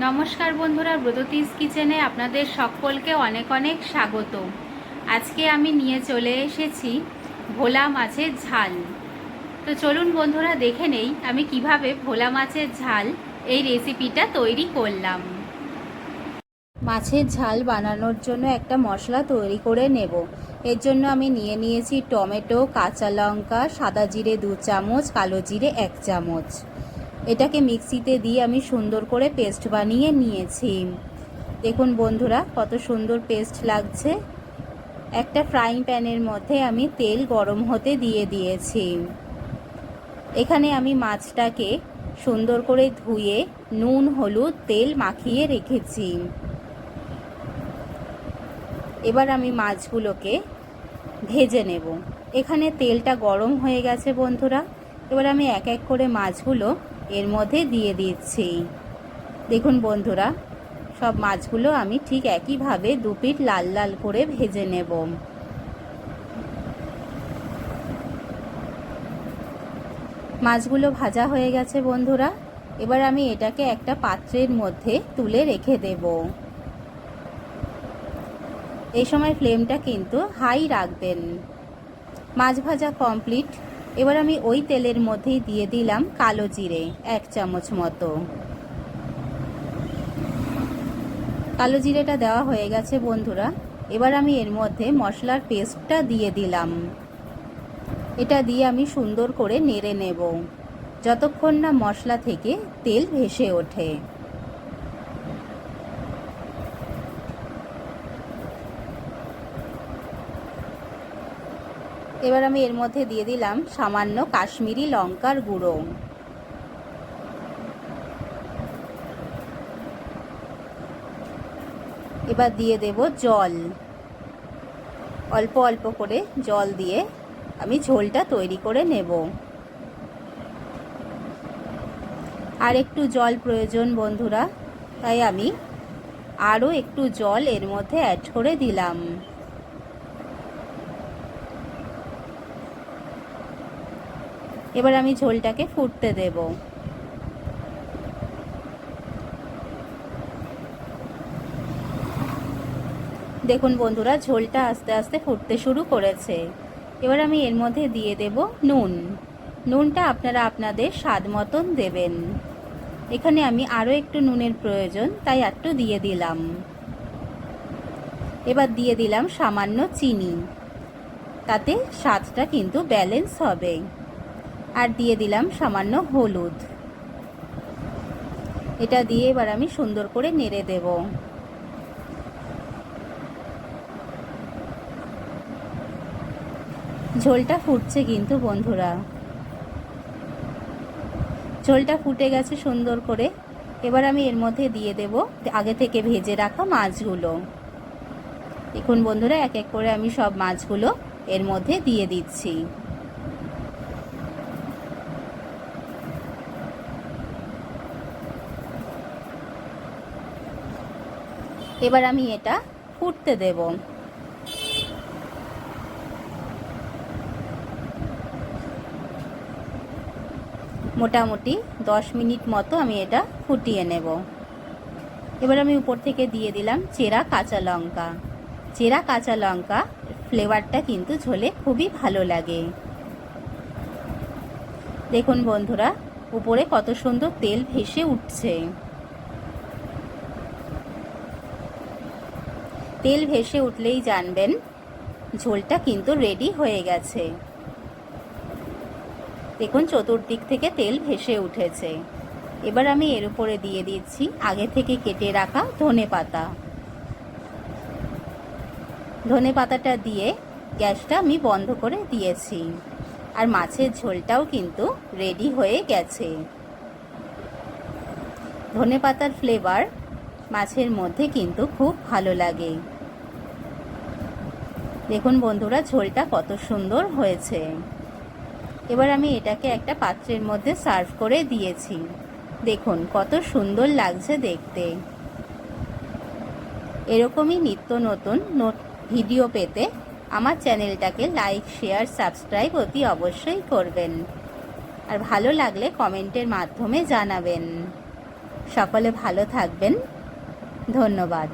নমস্কার বন্ধুরা, ব্রততিস কিচেনে আপনাদের সকলকে অনেক অনেক স্বাগত। আজকে আমি নিয়ে চলে এসেছি ভোলা মাছের ঝাল। তো চলুন বন্ধুরা দেখে নেই আমি কিভাবে ভোলা মাছের ঝাল এই রেসিপিটা তৈরি করলাম। মাছের ঝাল বানানোর জন্য একটা মশলা তৈরি করে নেব। এর জন্য আমি নিয়েছি টমেটো, কাঁচা লঙ্কা, সাদা জিরে 2 চামচ, কালো জিরে 1 চামচ। এটাকে মিক্সিতে দিয়ে আমি সুন্দর করে পেস্ট বানিয়ে নিয়েছি। দেখুন বন্ধুরা কত সুন্দর পেস্ট লাগছে। একটা ফ্রাইং প্যানের মধ্যে আমি তেল গরম হতে দিয়ে দিয়েছি। এখানে আমি মাছটাকে সুন্দর করে ধুয়ে নুন, হলুদ, তেল মাখিয়ে রেখেছি। এবার আমি মাছগুলোকে ভেজে নেব। এখানে তেলটা গরম হয়ে গেছে বন্ধুরা। এবার আমি এক এক করে মাছগুলো এর মধ্যে দিয়ে দিচ্ছি। দেখুন বন্ধুরা সব মাছগুলো আমি ঠিক একইভাবে 2 পিঠ লাল লাল করে ভেজে নেব। মাছগুলো ভাজা হয়ে গেছে বন্ধুরা। এবার আমি এটাকে একটা পাত্রের মধ্যে তুলে রেখে দেব। এই সময় ফ্লেমটা কিন্তু হাই রাখবেন। মাছ ভাজা কমপ্লিট। এবার আমি ওই তেলের মধ্যেই দিয়ে দিলাম কালো জিরে 1 চামচ মতো। কালো জিরেটা দেওয়া হয়ে গেছে বন্ধুরা। এবার আমি এর মধ্যে মশলার পেস্টটা দিয়ে দিলাম। এটা দিয়ে আমি সুন্দর করে নেড়ে নেব যতক্ষণ না মশলা থেকে তেল ভেসে ওঠে। এবার আমি এর মধ্যে দিয়ে দিলাম সামান্য কাশ্মীরি লঙ্কার গুঁড়ো। এবার দিয়ে দেব জল। অল্প অল্প করে জল দিয়ে আমি ঝোলটা তৈরি করে নেব। আর একটু জল প্রয়োজন বন্ধুরা, তাই আমি আরও একটু জল এর মধ্যে অ্যাড করে দিলাম। এবার আমি ঝোলটাকে ফুটতে দেব। দেখুন বন্ধুরা ঝোলটা আস্তে আস্তে ফুটতে শুরু করেছে। এবার আমি এর মধ্যে দিয়ে দেব নুন। নুনটা আপনারা আপনাদের স্বাদ মতন দেবেন। এখানে আমি আরও একটু নুনের প্রয়োজন, তাই একটু দিয়ে দিলাম। এবার দিয়ে দিলাম সামান্য চিনি, তাতে স্বাদটা কিন্তু ব্যালেন্স হবে। আর দিয়ে দিলাম সামান্য হলুদ। এটা দিয়ে এবার আমি সুন্দর করে নেড়ে দেব। ঝোলটা ফুটছে কিন্তু বন্ধুরা। ঝোলটা ফুটে গেছে সুন্দর করে। এবার আমি এর মধ্যে দিয়ে দেব আগে থেকে ভেজে রাখা মাছগুলো। দেখুন বন্ধুরা এক এক করে আমি সব মাছগুলো এর মধ্যে দিয়ে দিচ্ছি। এবার আমি এটা ফুটতে দেব। মোটামুটি 10 মিনিট মতো আমি এটা ফুটিয়ে নেব। এবার আমি উপর থেকে দিয়ে দিলাম চেরা কাঁচা লঙ্কা। চেরা কাঁচা লঙ্কা ফ্লেভারটা কিন্তু ঝোলে খুবই ভালো লাগে। দেখুন বন্ধুরা উপরে কত সুন্দর তেল ভেসে উঠছে। তেল ভেসে উঠলেই জানবেন ঝোলটা কিন্তু রেডি হয়ে গেছে। দেখুন চতুর্দিক থেকে তেল ভেসে উঠেছে। এবার আমি এর উপরে দিয়ে দিচ্ছি আগে থেকে কেটে রাখা ধনেপাতা। ধনেপাতাটা দিয়ে গ্যাসটা আমি বন্ধ করে দিয়েছি। আর মাছের ঝোলটাও কিন্তু রেডি হয়ে গেছে। ধনেপাতার ফ্লেভার মাছের মধ্যে কিন্তু খুব ভালো লাগে। দেখুন বন্ধুরা ঝোলটা কত সুন্দর হয়েছে। এবার আমি এটাকে একটা পাত্রের মধ্যে সার্ভ করে দিয়েছি। দেখুন কত সুন্দর লাগছে দেখতে। এরকমই নিত্য নতুন ভিডিও পেতে আমার চ্যানেলটাকে লাইক, শেয়ার, সাবস্ক্রাইব অতি অবশ্যই করবেন। আর ভালো লাগলে কমেন্টের মাধ্যমে জানাবেন। সকলে ভালো থাকবেন। ধন্যবাদ।